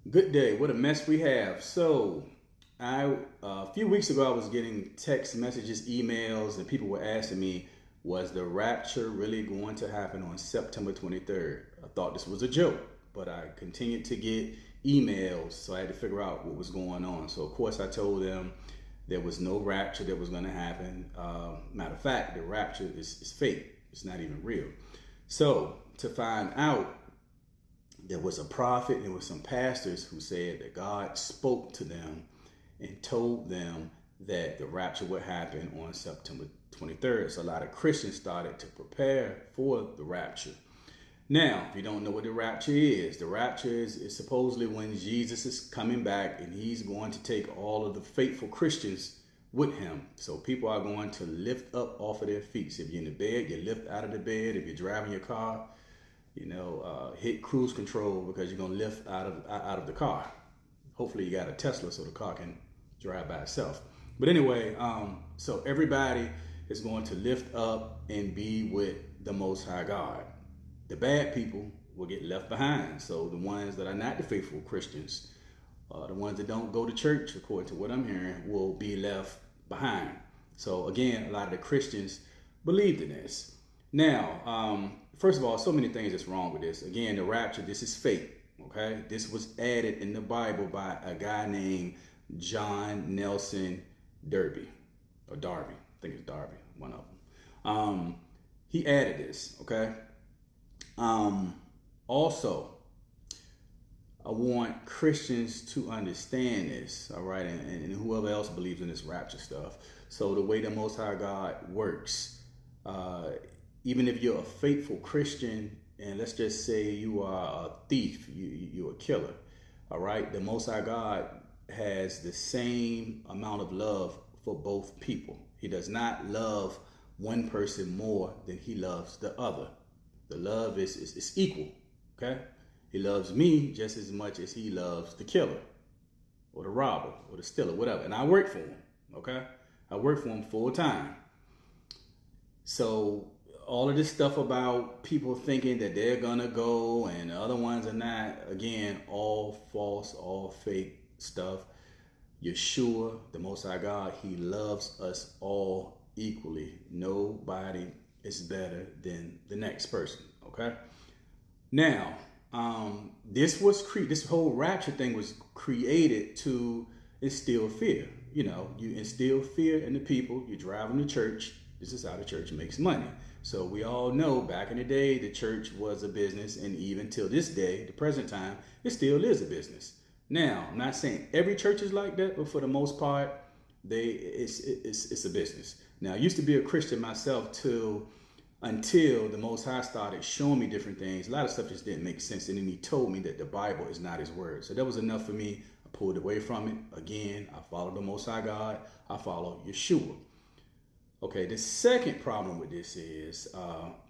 Good day. What a mess we have. A few weeks ago, I was getting text messages, emails, and people were asking me, was the rapture really going to happen on September 23rd? I thought this was a joke, but I continued to get emails, so I had to figure out what was going on. So, of course, I told them there was no rapture that was going to happen. Matter of fact, the rapture is fake. It's not even real. So, to find out, there was a prophet and there was some pastors who said that God spoke to them and told them that the rapture would happen on September 23rd. So a lot of Christians started to prepare for the rapture. Now, if you don't know what the rapture is supposedly when Jesus is coming back and he's going to take all of the faithful Christians with him. So people are going to lift up off of their feet. So if you're in the bed, you lift out of the bed. If you're driving your car, hit cruise control because you're gonna lift out of the car. Hopefully you got a Tesla so the car can drive by itself. But anyway, so everybody is going to lift up and be with the Most High God. The bad people will get left behind. So the ones that are not the faithful Christians, the ones that don't go to church, according to what I'm hearing, will be left behind. So again, a lot of the Christians believed in this. Now, first of all, so many things that's wrong with this. Again, the rapture, this is fake, okay? This was added in the Bible by a guy named John Nelson Darby. I think it's Darby, one of them. He added this, okay? Also, I want Christians to understand this, all right? And whoever else believes in this rapture stuff. So the way the Most High God works, even if you're a faithful Christian, and let's just say you are a thief, you're a killer, all right? The Most High God has the same amount of love for both people. He does not love one person more than he loves the other. The love is equal, okay? He loves me just as much as he loves the killer or the robber or the stealer, whatever. And I work for him, okay? I work for him full time. So all of this stuff about people thinking that they're gonna go and the other ones are not, again, all false, all fake stuff. Yeshua, the Most High God, he loves us all equally. Nobody is better than the next person, okay? Now, this whole rapture thing was created to instill fear. You instill fear in the people, you drive them to church. This is how the church makes money. So we all know back in the day, the church was a business, and even till this day, the present time, it still is a business. Now, I'm not saying every church is like that, but for the most part, it's a business. Now, I used to be a Christian myself until the Most High started showing me different things. A lot of stuff just didn't make sense, and then he told me that the Bible is not his word. So that was enough for me. I pulled away from it. Again, I follow the Most High God. I follow Yeshua. Okay, the second problem with this is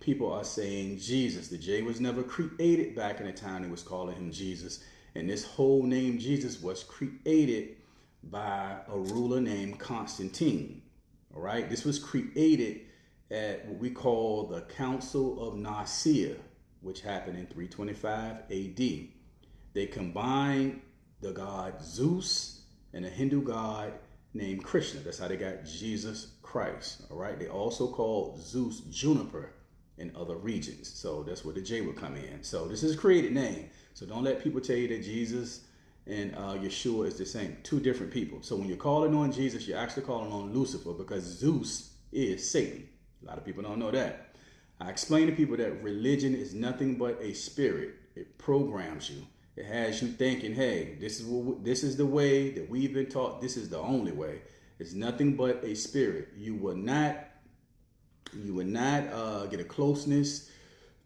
people are saying Jesus. The J was never created back in the time they was calling him Jesus. And this whole name Jesus was created by a ruler named Constantine. All right, this was created at what we call the Council of Nicaea, which happened in 325 AD. They combined the god Zeus and a Hindu god named Krishna. That's how they got Jesus Christ. All right. They also called Zeus Juniper in other regions. So that's where the J would come in. So this is a created name. So don't let people tell you that Jesus and Yeshua is the same. Two different people. So when you're calling on Jesus, you're actually calling on Lucifer because Zeus is Satan. A lot of people don't know that. I explain to people that religion is nothing but a spirit. It programs you. It has you thinking, hey, this is the way that we've been taught. This is the only way. It's nothing but a spirit. You will not get a closeness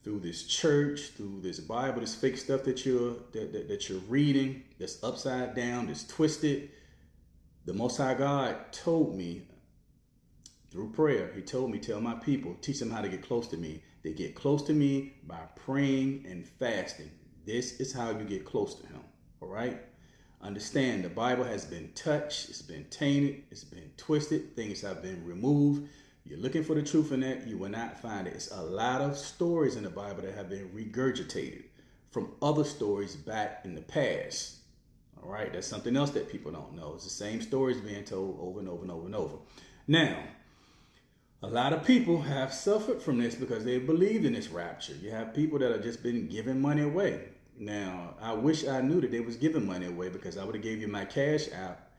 through this church, through this Bible, this fake stuff that you're reading, that's upside down, that's twisted. The Most High God told me through prayer. He told me, tell my people, teach them how to get close to me. They get close to me by praying and fasting. This is how you get close to him, all right? Understand the Bible has been touched, it's been tainted, it's been twisted, things have been removed. You're looking for the truth in that, you will not find it. It's a lot of stories in the Bible that have been regurgitated from other stories back in the past. All right, that's something else that people don't know. It's the same stories being told over and over and over and over. Now, a lot of people have suffered from this because they believed in this rapture. You have people that have just been giving money away. Now, I wish I knew that they was giving money away, because I would have gave you my cash app.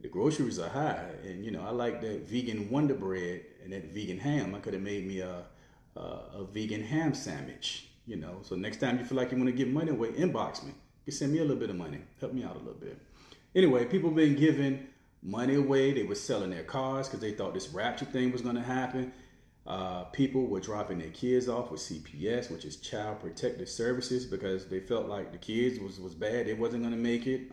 The groceries are high, and I like that vegan Wonder Bread and that vegan ham. I could have made me a vegan ham sandwich. So next time you feel like you want to give money away, inbox me. You can send me a little bit of money. Help me out a little bit. Anyway, people have been giving money away. They were selling their cars because they thought this rapture thing was going to happen. People were dropping their kids off with CPS, which is Child Protective Services, because they felt like the kids was bad. They wasn't going to make it.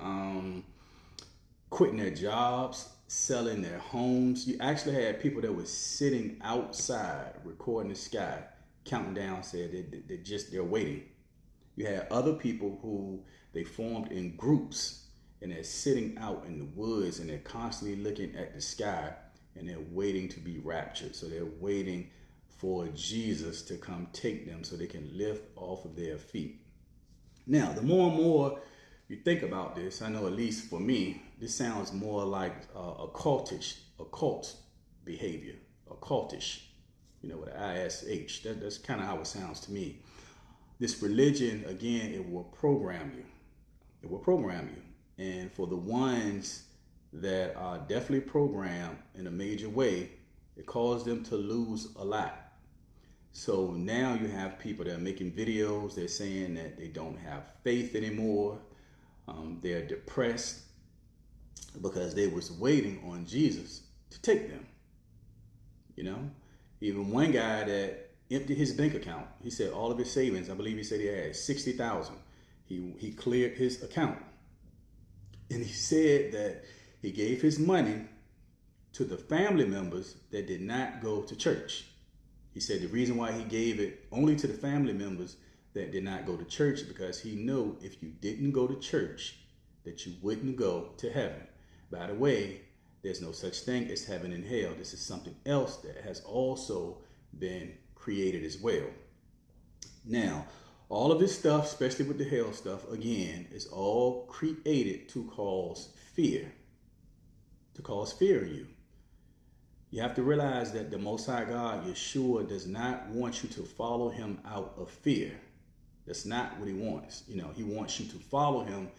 Quitting their jobs, selling their homes. You actually had people that were sitting outside recording the sky, counting down, said they're waiting. You had other people who they formed in groups, and they're sitting out in the woods, and they're constantly looking at the sky, and they're waiting to be raptured. So they're waiting for Jesus to come take them so they can lift off of their feet. Now, the more and more you think about this, I know at least for me, this sounds more like occult behavior, occultish, with an ISH. That's kind of how it sounds to me. This religion, again, it will program you. It will program you. And for the ones that are definitely programmed in a major way, it caused them to lose a lot. So now you have people that are making videos. They're saying that they don't have faith anymore. They're depressed because they was waiting on Jesus to take them. Even one guy that emptied his bank account. He said all of his savings, I believe he said he had 60,000. He cleared his account. And he said that he gave his money to the family members that did not go to church. He said the reason why he gave it only to the family members that did not go to church, because he knew if you didn't go to church, that you wouldn't go to heaven. By the way, there's no such thing as heaven and hell. This is something else that has also been created as well. Now, all of this stuff, especially with the hell stuff, again, is all created to cause fear. To cause fear in you. You have to realize that the Most High God, Yeshua, does not want you to follow him out of fear. That's not what he wants. He wants you to follow him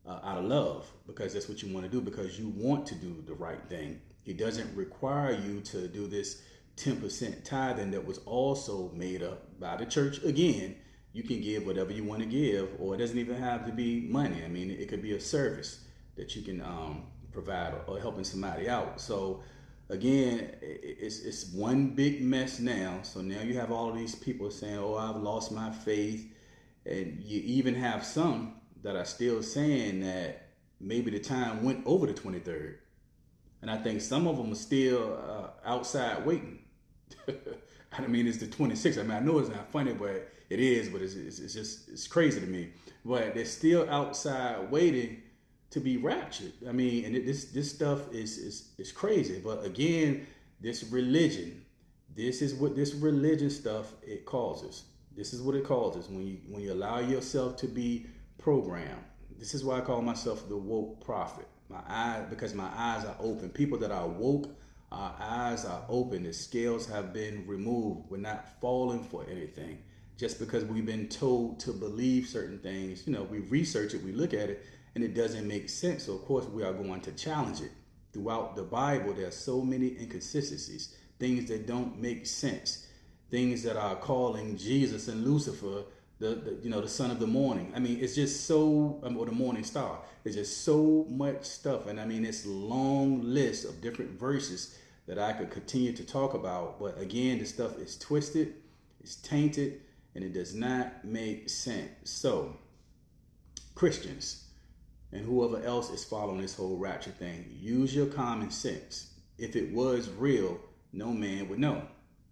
out of love, because that's what you want to do, because you want to do the right thing. He doesn't require you to do this 10% tithing that was also made up by the church. Again, you can give whatever you want to give, or it doesn't even have to be money. I mean, it could be a service that you can provide, or helping somebody out. So again, it's one big mess now. So now you have all of these people saying, oh, I've lost my faith. And you even have some that are still saying that maybe the time went over the 23rd. And I think some of them are still outside waiting. I mean, it's the 26th. I mean, I know it's not funny, but it is. But it's crazy to me. But they're still outside waiting to be raptured. I mean, and this stuff is crazy. But again, this religion, this is what this religion stuff it causes. This is what it causes when you allow yourself to be programmed. This is why I call myself the woke prophet. Because my eyes are open. People that are woke, our eyes are open. The scales have been removed. We're not falling for anything. Just because we've been told to believe certain things, we research it, we look at it, and it doesn't make sense. So of course we are going to challenge it. Throughout the Bible, there are so many inconsistencies, things that don't make sense, things that are calling Jesus and Lucifer the son of the morning. I mean, it's just so, or the morning star. There's just so much stuff. And I mean, it's a long list of different verses that I could continue to talk about. But again, the stuff is twisted, it's tainted, and it does not make sense. So, Christians and whoever else is following this whole rapture thing, use your common sense. If it was real, no man would know.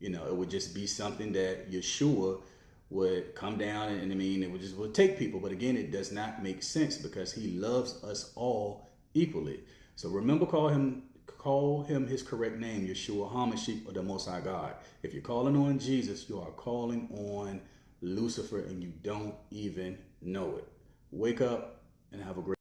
It would just be something that Yeshua would come down and I mean, it would take people. But again, it does not make sense because he loves us all equally. So remember, call him his correct name, Yeshua HaMashiach, or the Most High God. If you're calling on Jesus, you are calling on Lucifer and you don't even know it. Wake up and have a great